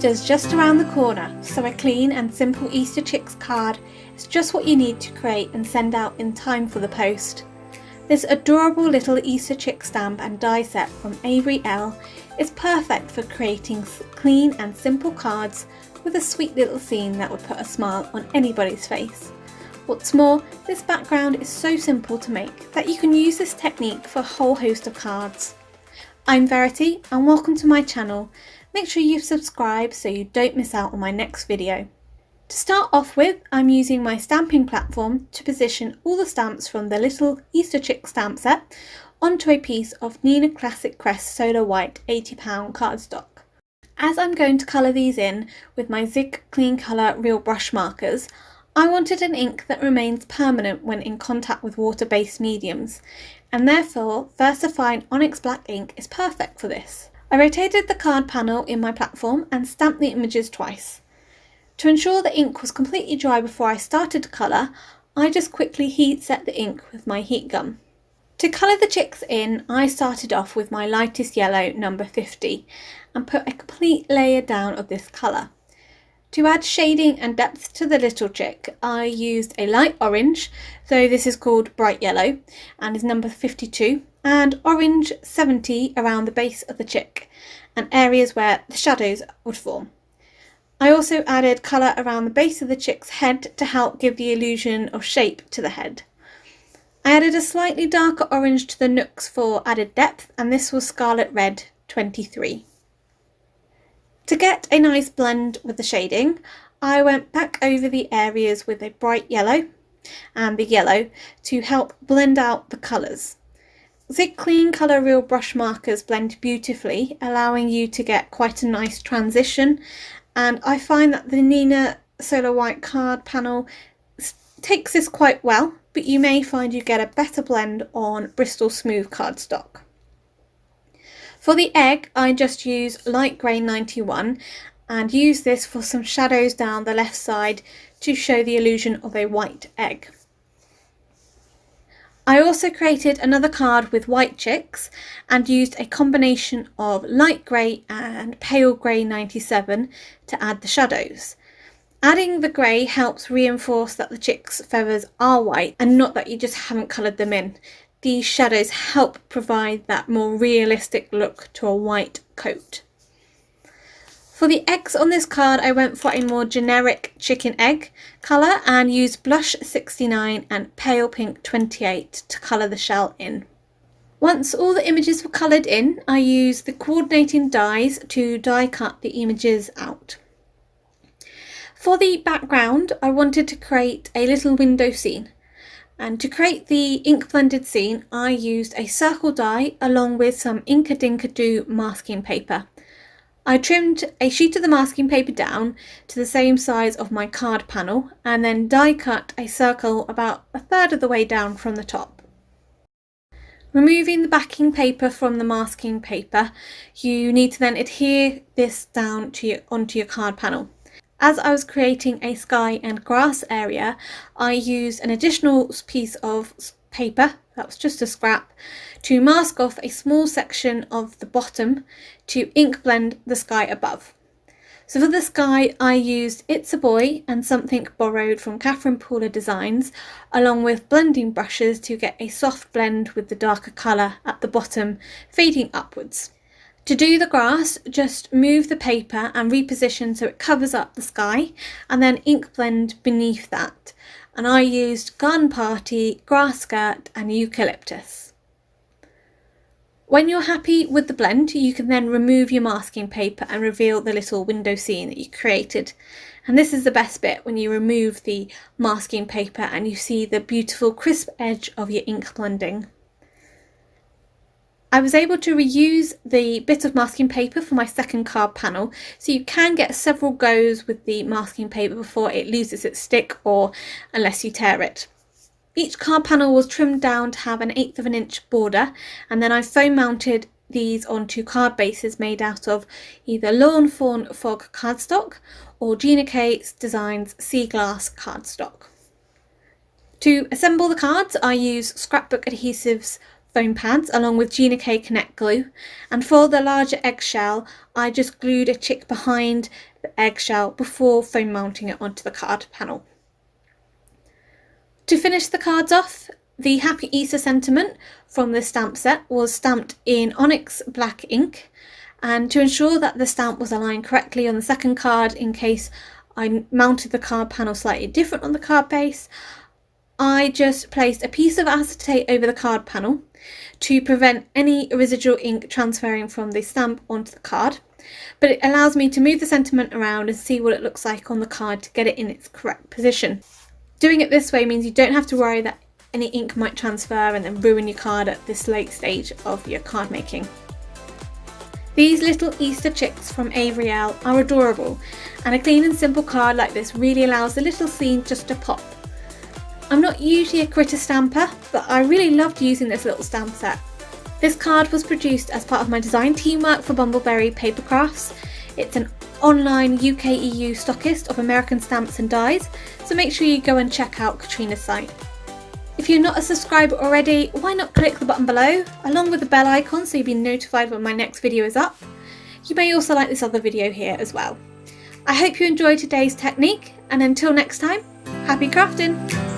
Easter's just around the corner, so a clean and simple Easter Chicks card is just what you need to create and send out in time for the post. This adorable little Easter Chick stamp and die set from Avery Elle is perfect for creating clean and simple cards with a sweet little scene that would put a smile on anybody's face. What's more, this background is so simple to make that you can use this technique for a whole host of cards. I'm Verity and welcome to my channel. Make sure you subscribe so you don't miss out on my next video. To start off with, I'm using my stamping platform to position all the stamps from the little Easter Chick stamp set onto a piece of Nina Classic Crest Soda White 80-pound cardstock. As I'm going to colour these in with my Zig Clean Colour Real Brush markers, I wanted an ink that remains permanent when in contact with water-based mediums, and therefore VersaFine Onyx Black ink is perfect for this. I rotated the card panel in my platform and stamped the images twice. To ensure the ink was completely dry before I started to colour, I just quickly heat set the ink with my heat gun. To colour the chicks in, I started off with my lightest yellow, number 50, and put a complete layer down of this colour. To add shading and depth to the little chick, I used a light orange, so this is called bright yellow, and is number 52, and orange 70 around the base of the chick, and areas where the shadows would form. I also added colour around the base of the chick's head to help give the illusion of shape to the head. I added a slightly darker orange to the nooks for added depth, and this was Scarlet Red 23. To get a nice blend with the shading, I went back over the areas with a bright yellow and the yellow to help blend out the colours. Zig Clean Colour Real Brush markers blend beautifully, allowing you to get quite a nice transition, and I find that the Nina Solar White card panel takes this quite well, but you may find you get a better blend on Bristol Smooth cardstock. For the egg, I just used light grey 91 and used this for some shadows down the left side to show the illusion of a white egg. I also created another card with white chicks and used a combination of light grey and pale grey 97 to add the shadows. Adding the grey helps reinforce that the chicks' feathers are white and not that you just haven't coloured them in. These shadows help provide that more realistic look to a white coat. For the eggs on this card, I went for a more generic chicken egg colour and used Blush 69 and Pale Pink 28 to colour the shell in. Once all the images were coloured in, I used the coordinating dies to die cut the images out. For the background, I wanted to create a little window scene. And to create the ink blended scene, I used a circle die along with some Inka Dinka Doo masking paper. I trimmed a sheet of the masking paper down to the same size of my card panel and then die cut a circle about a third of the way down from the top. Removing the backing paper from the masking paper, you need to then adhere this down onto your card panel. As I was creating a sky and grass area, I used an additional piece of paper, that was just a scrap, to mask off a small section of the bottom to ink blend the sky above. So for the sky, I used It's a Boy and something borrowed from Catherine Paula Designs, along with blending brushes to get a soft blend with the darker colour at the bottom, fading upwards. To do the grass, just move the paper and reposition so it covers up the sky and then ink blend beneath that. And I used Garden Party, Grass Skirt and Eucalyptus. When you're happy with the blend, you can then remove your masking paper and reveal the little window scene that you created. And this is the best bit, when you remove the masking paper and you see the beautiful crisp edge of your ink blending. I was able to reuse the bit of masking paper for my second card panel, so you can get several goes with the masking paper before it loses its stick or unless you tear it. Each card panel was trimmed down to have an 1/8 of an inch border, and then I foam mounted these onto card bases made out of either Lawn Fawn Fog cardstock or Gina K Designs Sea Glass cardstock. To assemble the cards, I use scrapbook adhesives foam pads along with Gina K Connect glue, and for the larger eggshell I just glued a chick behind the eggshell before foam mounting it onto the card panel. To finish the cards off, the Happy Easter sentiment from this stamp set was stamped in onyx black ink, and to ensure that the stamp was aligned correctly on the second card in case I mounted the card panel slightly different on the card base, I just placed a piece of acetate over the card panel to prevent any residual ink transferring from the stamp onto the card, but it allows me to move the sentiment around and see what it looks like on the card to get it in its correct position. Doing it this way means you don't have to worry that any ink might transfer and then ruin your card at this late stage of your card making. These little Easter chicks from Avery Elle are adorable, and a clean and simple card like this really allows the little scene just to pop. I'm not usually a critter stamper, but I really loved using this little stamp set. This card was produced as part of my design teamwork for Bumbleberry Papercrafts. It's an online UK-EU stockist of American stamps and dies, so make sure you go and check out Katrina's site. If you're not a subscriber already, why not click the button below, along with the bell icon so you'll be notified when my next video is up. You may also like this other video here as well. I hope you enjoyed today's technique, and until next time, happy crafting!